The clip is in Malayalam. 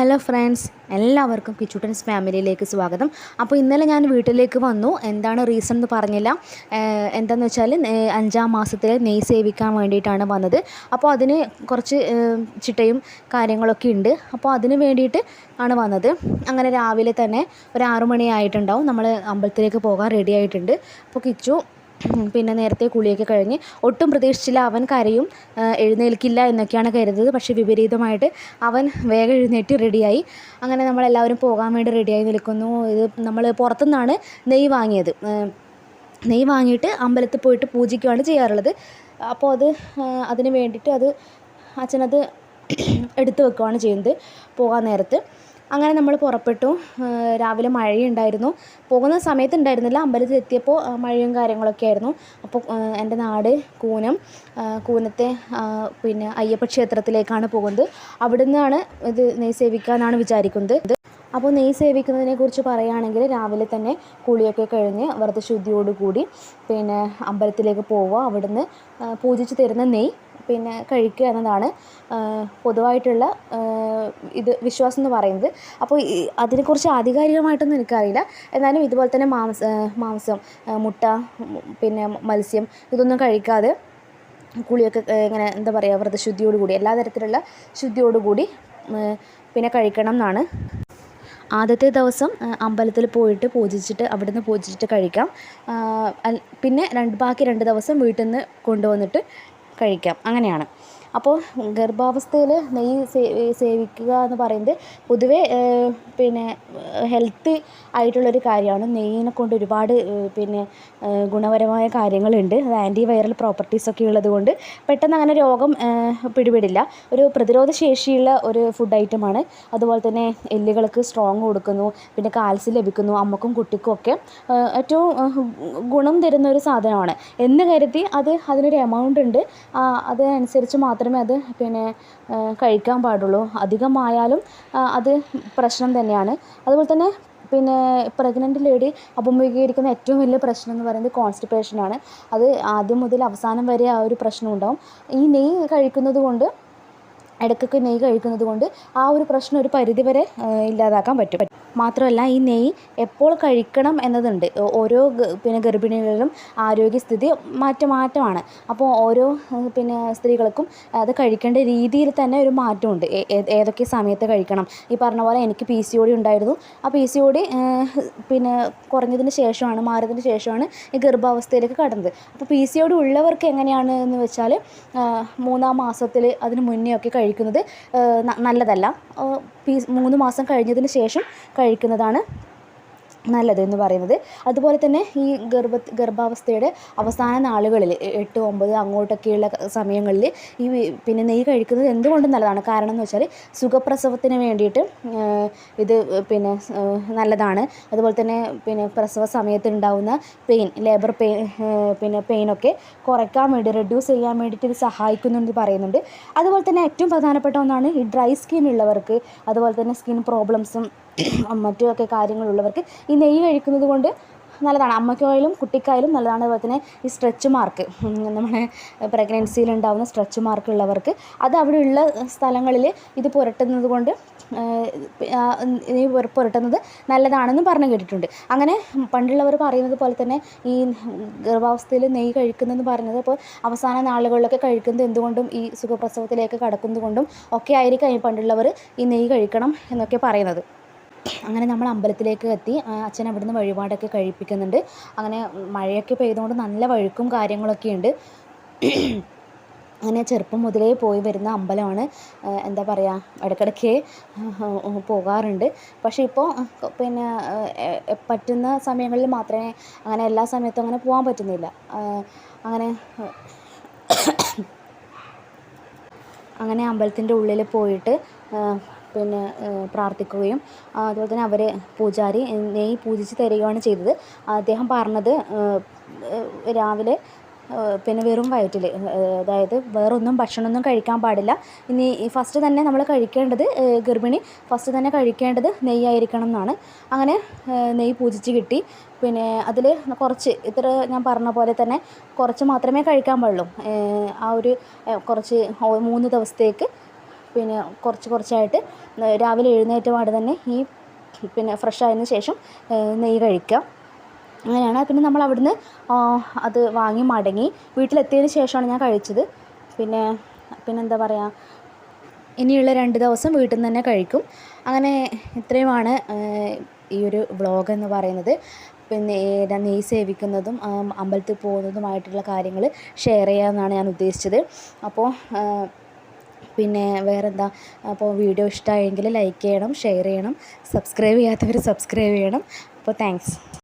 ഹലോ ഫ്രണ്ട്സ്, എല്ലാവർക്കും കിച്ചൂട്ടൻസ് ഫാമിലിയിലേക്ക് സ്വാഗതം. അപ്പോൾ ഇന്നലെ ഞാൻ വീട്ടിലേക്ക് വന്നു. എന്താണ് റീസൺ എന്ന് പറഞ്ഞില്ല. എന്താണെന്ന് വെച്ചാൽ 5-ാം മാസത്തിൽ നെയ് സേവിക്കാൻ വേണ്ടിയിട്ടാണ് വന്നത്. അപ്പോൾ അതിന് കുറച്ച് ചിട്ടയും കാര്യങ്ങളൊക്കെ ഉണ്ട്. അപ്പോൾ അതിന് വേണ്ടിയിട്ട് ആണ് വന്നത്. അങ്ങനെ രാവിലെ തന്നെ ഒരു 6 മണിയായിട്ടുണ്ടാവും. നമ്മൾ അമ്പലത്തിലേക്ക് പോകാൻ റെഡി ആയിട്ടുണ്ട്. അപ്പോൾ കിച്ചു പിന്നെ നേരത്തെ കുളിയൊക്കെ കഴിഞ്ഞ് ഒട്ടും പ്രതീക്ഷിച്ചില്ല അവൻ കരയും, എഴുന്നേൽക്കില്ല എന്നൊക്കെയാണ് കരുതുന്നത്. പക്ഷേ വിപരീതമായിട്ട് അവൻ വേഗം എഴുന്നേറ്റ് റെഡിയായി. അങ്ങനെ നമ്മളെല്ലാവരും പോകാൻ വേണ്ടി റെഡിയായി നിൽക്കുന്നു. ഇത് നമ്മൾ പുറത്തുനിന്നാണ് നെയ്യ് വാങ്ങിയത്. നെയ്യ് വാങ്ങിയിട്ട് അമ്പലത്തിൽ പോയിട്ട് പൂജിക്കുകയാണ് ചെയ്യാറുള്ളത്. അപ്പോൾ അതിന് വേണ്ടിയിട്ട് അച്ഛനത് എടുത്തു വെക്കുകയാണ് ചെയ്യുന്നത് പോകാൻ നേരത്ത്. അങ്ങനെ നമ്മൾ പുറപ്പെട്ടു. രാവിലെ മഴയുണ്ടായിരുന്നു. പോകുന്ന സമയത്ത് ഉണ്ടായിരുന്നില്ല, അമ്പലത്തിൽ എത്തിയപ്പോൾ മഴയും കാര്യങ്ങളൊക്കെ ആയിരുന്നു. അപ്പോൾ എൻ്റെ നാട് കൂനത്തെ പിന്നെ അയ്യപ്പ ക്ഷേത്രത്തിലേക്കാണ് പോകുന്നത്. അവിടെ നിന്നാണ് ഇത് നെയ്യ് സേവിക്കാനാണ് വിചാരിക്കുന്നത്. അപ്പോൾ നെയ്യ് സേവിക്കുന്നതിനെക്കുറിച്ച് പറയുകയാണെങ്കിൽ രാവിലെ തന്നെ കുളിയൊക്കെ കഴിഞ്ഞ് വ്രതശുദ്ധിയോടുകൂടി പിന്നെ അമ്പലത്തിലേക്ക് പോവുക. അവിടുന്ന് പൂജിച്ച് തരുന്ന നെയ്യ് പിന്നെ കഴിക്കുക എന്നതാണ് പൊതുവായിട്ടുള്ള വിശ്വാസം എന്ന് പറയുന്നത്. അപ്പോൾ അതിനെക്കുറിച്ച് ആധികാരികമായിട്ടൊന്നും എനിക്കറിയില്ല. എന്നാലും ഇതുപോലെ തന്നെ മാംസം, മുട്ട, പിന്നെ മത്സ്യം ഇതൊന്നും കഴിക്കാതെ കുളിയൊക്കെ ഇങ്ങനെ എന്താ പറയുക, വ്രതശുദ്ധിയോടുകൂടി എല്ലാ തരത്തിലുള്ള ശുദ്ധിയോടുകൂടി പിന്നെ കഴിക്കണം എന്നാണ്. ആദ്യത്തെ ദിവസം അമ്പലത്തിൽ പോയിട്ട് പൂജിച്ചിട്ട് അവിടുന്ന് പൂജിച്ചിട്ട് കഴിക്കാം. പിന്നെ ബാക്കി 2 ദിവസം വീട്ടിൽ നിന്ന് കൊണ്ടുവന്നിട്ട് കഴിക്കാം. അങ്ങനെയാണ്. അപ്പോൾ ഗർഭാവസ്ഥയിൽ നെയ്യ് സേവിക്കുക എന്ന് പറയുന്നത് പൊതുവേ പിന്നെ ഹെൽത്തി ആയിട്ടുള്ളൊരു കാര്യമാണ്. നെയ്യിനെ കൊണ്ട് ഒരുപാട് പിന്നെ ഗുണപരമായ കാര്യങ്ങളുണ്ട്. അത് ആൻറ്റി വൈറൽ പ്രോപ്പർട്ടീസൊക്കെ ഉള്ളത് കൊണ്ട് പെട്ടെന്ന് അങ്ങനെ രോഗം പിടിപെടില്ല. ഒരു പ്രതിരോധ ശേഷിയുള്ള ഒരു ഫുഡ് ഐറ്റമാണ്. അതുപോലെ തന്നെ എല്ലുകൾക്ക് സ്ട്രോങ് കൊടുക്കുന്നു, പിന്നെ കാൽസ്യം ലഭിക്കുന്നു. അമ്മക്കും കുട്ടിക്കും ഒക്കെ ഏറ്റവും ഗുണം തരുന്ന ഒരു സാധനമാണ് എന്ന് കരുതി അതിനൊരു എമൗണ്ട് ഉണ്ട്. അതനുസരിച്ച് മാത്രമേ അത് പിന്നെ കഴിക്കാൻ പാടുള്ളൂ. അധികമായാലും അത് പ്രശ്നം തന്നെയാണ്. അതുപോലെ തന്നെ പിന്നെ പ്രഗ്നൻ്റ് ലേഡി അഭിമുഖീകരിക്കുന്ന ഏറ്റവും വലിയ പ്രശ്നം എന്ന് പറയുന്നത് കോൺസ്റ്റിപ്പേഷനാണ്. അത് ആദ്യം മുതൽ അവസാനം വരെ ആ ഒരു പ്രശ്നം ഉണ്ടാവും. ഈ നെയ്യ് കഴിക്കുന്നത് കൊണ്ട്, ഇടയ്ക്കൊക്കെ നെയ്യ് കഴിക്കുന്നത് കൊണ്ട് ആ ഒരു പ്രശ്നം ഒരു പരിധിവരെ ഇല്ലാതാക്കാൻ പറ്റും. മാത്രമല്ല ഈ നെയ്യ് എപ്പോൾ കഴിക്കണം എന്നതുണ്ട്. ഓരോ പിന്നെ ഗർഭിണികളിലും ആരോഗ്യസ്ഥിതി മാറ്റമാണ്. അപ്പോൾ ഓരോ പിന്നെ സ്ത്രീകൾക്കും അത് കഴിക്കേണ്ട രീതിയിൽ തന്നെ ഒരു മാറ്റമുണ്ട്. ഏതൊക്കെ സമയത്ത് കഴിക്കണം. ഈ പറഞ്ഞ പോലെ എനിക്ക് PCOD ഉണ്ടായിരുന്നു. ആ PCOD പിന്നെ കുറഞ്ഞതിന് ശേഷമാണ്, മാറിയതിന് ശേഷമാണ് ഈ ഗർഭാവസ്ഥയിലേക്ക് കടന്നത്. അപ്പോൾ PCOD ഉള്ളവർക്ക് എങ്ങനെയാണ് എന്ന് വെച്ചാൽ 3-ാം മാസത്തിൽ അതിന് മുന്നേ ഒക്കെ കഴിക്കുന്നത് നല്ലതല്ല. 3 മാസം കഴിഞ്ഞതിന് ശേഷം കഴിക്കുന്നതാണ് നല്ലത് എന്ന് പറയുന്നത്. അതുപോലെ തന്നെ ഈ ഗർഭാവസ്ഥയുടെ അവസാന നാളുകളിൽ 8, 9 അങ്ങോട്ടൊക്കെയുള്ള സമയങ്ങളിൽ ഈ പിന്നെ നെയ്യ് കഴിക്കുന്നത് എന്തുകൊണ്ടും നല്ലതാണ്. കാരണം എന്ന് വെച്ചാൽ സുഖപ്രസവത്തിന് വേണ്ടിയിട്ട് ഇത് പിന്നെ നല്ലതാണ്. അതുപോലെ തന്നെ പിന്നെ പ്രസവ സമയത്ത് ഉണ്ടാകുന്ന ലേബർ പെയിനൊക്കെ കുറയ്ക്കാൻ വേണ്ടി, റെഡ്യൂസ് ചെയ്യാൻ വേണ്ടിയിട്ട് ഇത് സഹായിക്കുന്നുണ്ട് പറയുന്നുണ്ട്. അതുപോലെ തന്നെ ഏറ്റവും പ്രധാനപ്പെട്ട ഒന്നാണ് ഈ ഡ്രൈ സ്കിൻ ഉള്ളവർക്ക്, അതുപോലെ തന്നെ സ്കിൻ പ്രോബ്ലംസും മറ്റുമൊക്കെ കാര്യങ്ങളുള്ളവർക്ക് ഈ നെയ്യ് കഴിക്കുന്നത് കൊണ്ട് നല്ലതാണ്. അമ്മയ്ക്കായാലും കുട്ടിക്കായാലും നല്ലതാണ്. അതുപോലെ തന്നെ ഈ സ്ട്രെച്ച് മാർക്ക്, നമ്മുടെ പ്രഗ്നൻസിയിൽ ഉണ്ടാകുന്ന സ്ട്രെച്ച് മാർക്ക് ഉള്ളവർക്ക് അത് അവിടെയുള്ള സ്ഥലങ്ങളിൽ ഇത് പുരട്ടുന്നത് കൊണ്ട് പുരട്ടുന്നത് നല്ലതാണെന്ന് പറഞ്ഞു കേട്ടിട്ടുണ്ട്. അങ്ങനെ പണ്ടുള്ളവർ പറയുന്നത് പോലെ തന്നെ ഈ ഗർഭാവസ്ഥയിൽ നെയ്യ് കഴിക്കുന്നതെന്ന് പറയുന്നത് ഇപ്പോൾ അവസാന നാളുകളിലൊക്കെ കഴിക്കുന്നത് എന്തുകൊണ്ടും ഈ സുഖപ്രസവത്തിലേക്ക് കടക്കുന്നത് കൊണ്ടും ഒക്കെ ആയിരിക്കും ഈ പണ്ടുള്ളവർ ഈ നെയ്യ് കഴിക്കണം എന്നൊക്കെ പറയുന്നത്. അങ്ങനെ നമ്മൾ അമ്പലത്തിലേക്ക് എത്തി. അച്ഛൻ അവിടുന്ന് വഴിപാടൊക്കെ കഴിപ്പിക്കുന്നുണ്ട്. അങ്ങനെ മഴയൊക്കെ പെയ്തുകൊണ്ട് നല്ല വഴുക്കും കാര്യങ്ങളൊക്കെ ഉണ്ട്. അങ്ങനെ ചെറുപ്പം മുതലേ പോയി വരുന്ന അമ്പലമാണ്. എന്താ പറയുക, ഇടയ്ക്കിടയ്ക്ക് പോകാറുണ്ട്. പക്ഷേ ഇപ്പോൾ പിന്നെ പറ്റുന്ന സമയങ്ങളിൽ മാത്രമേ, അങ്ങനെ എല്ലാ സമയത്തും അങ്ങനെ പോകാൻ പറ്റുന്നില്ല. അങ്ങനെ അമ്പലത്തിൻ്റെ ഉള്ളിൽ പോയിട്ട് പിന്നെ പ്രാർത്ഥിക്കുകയും അതുപോലെ തന്നെ പൂജാരി നെയ്യ് പൂജിച്ച് തരികയാണ് ചെയ്തത്. അദ്ദേഹം പറഞ്ഞത് രാവിലെ പിന്നെ വെറും വയറ്റിൽ, അതായത് വേറൊന്നും ഭക്ഷണമൊന്നും കഴിക്കാൻ പാടില്ല. ഇനി ഫസ്റ്റ് തന്നെ നമ്മൾ കഴിക്കേണ്ടത്, ഗർഭിണി ഫസ്റ്റ് തന്നെ കഴിക്കേണ്ടത് നെയ്യായിരിക്കണം എന്നാണ്. അങ്ങനെ നെയ്യ് പൂജിച്ച് കിട്ടി. പിന്നെ അതിൽ കുറച്ച്, ഇത്ര ഞാൻ പറഞ്ഞ പോലെ തന്നെ കുറച്ച് മാത്രമേ കഴിക്കാൻ പാടുള്ളൂ. കുറച്ച് 3 ദിവസത്തേക്ക് പിന്നെ കുറച്ചായിട്ട് രാവിലെ എഴുന്നേറ്റ പാടെ തന്നെ ഈ പിന്നെ ഫ്രഷ് ആയതിനു ശേഷം നെയ്യ് കഴിക്കുക. അങ്ങനെയാണ്. പിന്നെ നമ്മൾ അവിടുന്ന് അത് വാങ്ങി മടങ്ങി വീട്ടിലെത്തിയതിന് ശേഷമാണ് ഞാൻ കഴിച്ചത്. പിന്നെന്താ പറയുക, ഇനിയുള്ള 2 ദിവസം വീട്ടിൽ നിന്ന് തന്നെ കഴിക്കും. അങ്ങനെ ഇത്രയുമാണ് ഈ ഒരു വ്ളോഗ് എന്ന് പറയുന്നത്. പിന്നെ നെയ്യ് സേവിക്കുന്നതും അമ്പലത്തിൽ പോകുന്നതുമായിട്ടുള്ള കാര്യങ്ങൾ ഷെയർ ചെയ്യാമെന്നാണ് ഞാൻ ഉദ്ദേശിച്ചത്. അപ്പോൾ പിന്നെ വേറെന്താ, അപ്പോൾ വീഡിയോ ഇഷ്ടമായെങ്കിൽ ലൈക്ക് ചെയ്യണം, ഷെയർ ചെയ്യണം, സബ്സ്ക്രൈബ് ചെയ്യാത്തവർ സബ്സ്ക്രൈബ് ചെയ്യണം. അപ്പോൾ താങ്ക്സ്.